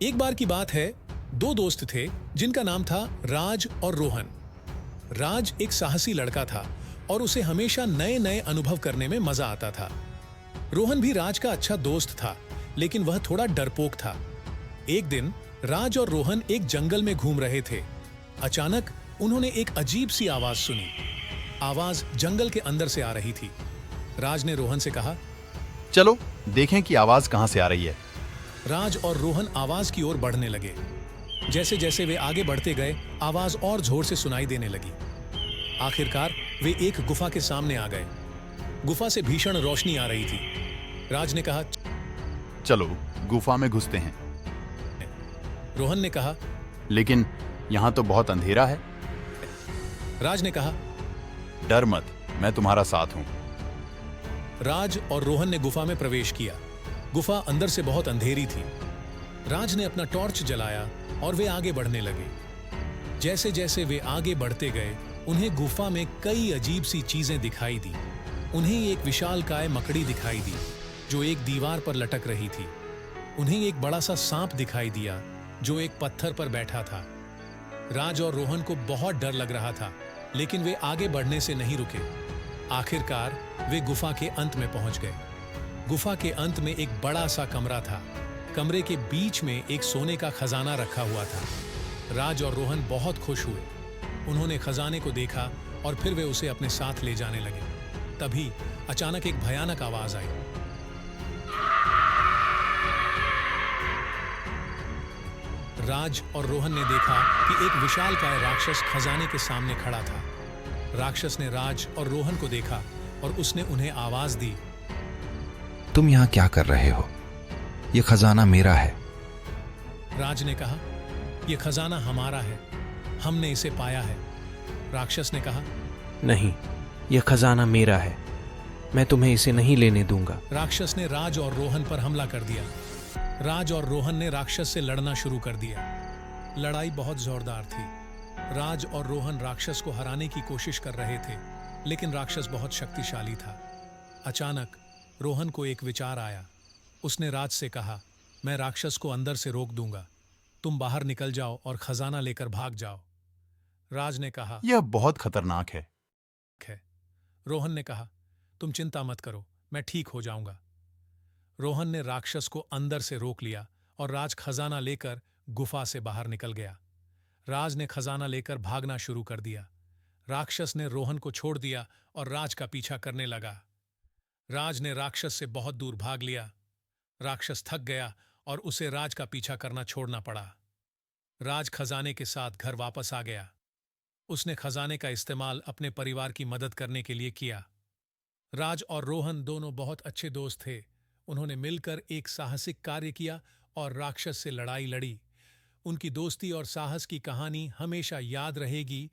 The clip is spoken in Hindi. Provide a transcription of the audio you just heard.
एक बार की बात है, दो दोस्त थे जिनका नाम था राज और रोहन। राज एक साहसी लड़का था और उसे हमेशा नए नए अनुभव करने में मजा आता था। रोहन भी राज का अच्छा दोस्त था, लेकिन वह थोड़ा डरपोक था। एक दिन राज और रोहन एक जंगल में घूम रहे थे। अचानक उन्होंने एक अजीब सी आवाज सुनी। आवाज जंगल के अंदर से आ रही थी। राज ने रोहन से कहा। चलो देखें कि आवाज कहां से आ रही है। राज और रोहन आवाज की ओर बढ़ने लगे। जैसे जैसे वे आगे बढ़ते गए, आवाज और जोर से सुनाई देने लगी। आखिरकार वे एक गुफा के सामने आ गए। गुफा से भीषण रोशनी आ रही थी। राज ने कहा। चलो गुफा में घुसते हैं। रोहन ने कहा। लेकिन यहां तो बहुत अंधेरा है। राज ने कहा। डर मत, मैं तुम्हारा साथ हूं। राज और रोहन ने गुफा में प्रवेश किया। गुफा अंदर से बहुत अंधेरी थी। राज ने अपना टॉर्च जलाया और वे आगे बढ़ने लगे। जैसे जैसे वे आगे बढ़ते गए, उन्हें गुफा में कई अजीब सी चीजें दिखाई दी। उन्हें एक विशालकाय मकड़ी दिखाई दी जो एक दीवार पर लटक रही थी। उन्हें एक बड़ा सा सांप दिखाई दिया जो एक पत्थर पर बैठा था। राज और रोहन को बहुत डर लग रहा था, लेकिन वे आगे बढ़ने से नहीं रुके। आखिरकार वे गुफा के अंत में पहुंच गए। गुफा के अंत में एक बड़ा सा कमरा था। कमरे के बीच में एक सोने का खजाना रखा हुआ था। राज और रोहन बहुत खुश हुए। उन्होंने खजाने को देखा और फिर वे उसे अपने साथ ले जाने लगे। तभी अचानक एक भयानक आवाज आई। राज और रोहन ने देखा कि एक विशालकाय राक्षस खजाने के सामने खड़ा था। राक्षस ने राज और रोहन को देखा और उसने उन्हें आवाज दी। तुम यहाँ क्या कर रहे हो? ये खजाना मेरा है। राज ने कहा, यह खजाना हमारा है, हमने इसे पाया है। राक्षस ने कहा। नहीं, यह खजाना मेरा है, मैं तुम्हें इसे नहीं लेने दूंगा। राक्षस ने राज और रोहन पर हमला कर दिया। राज और रोहन ने राक्षस से लड़ना शुरू कर दिया। लड़ाई बहुत जोरदार थी। राज और रोहन राक्षस को हराने की कोशिश कर रहे थे, लेकिन राक्षस बहुत शक्तिशाली था। अचानक रोहन को एक विचार आया। उसने राज से कहा, मैं राक्षस को अंदर से रोक दूंगा, तुम बाहर निकल जाओ और खजाना लेकर भाग जाओ। राज ने कहा। यह बहुत खतरनाक है। रोहन ने कहा, तुम चिंता मत करो, मैं ठीक हो जाऊंगा। रोहन ने राक्षस को अंदर से रोक लिया और राज खजाना लेकर गुफा से बाहर निकल गया। राज ने खजाना लेकर भागना शुरू कर दिया। राक्षस ने रोहन को छोड़ दिया और राज का पीछा करने लगा। राज ने राक्षस से बहुत दूर भाग लिया। राक्षस थक गया और उसे राज का पीछा करना छोड़ना पड़ा। राज खजाने के साथ घर वापस आ गया। उसने खजाने का इस्तेमाल अपने परिवार की मदद करने के लिए किया। राज और रोहन दोनों बहुत अच्छे दोस्त थे। उन्होंने मिलकर एक साहसिक कार्य किया और राक्षस से लड़ाई लड़ी। उनकी दोस्ती और साहस की कहानी हमेशा याद रहेगी,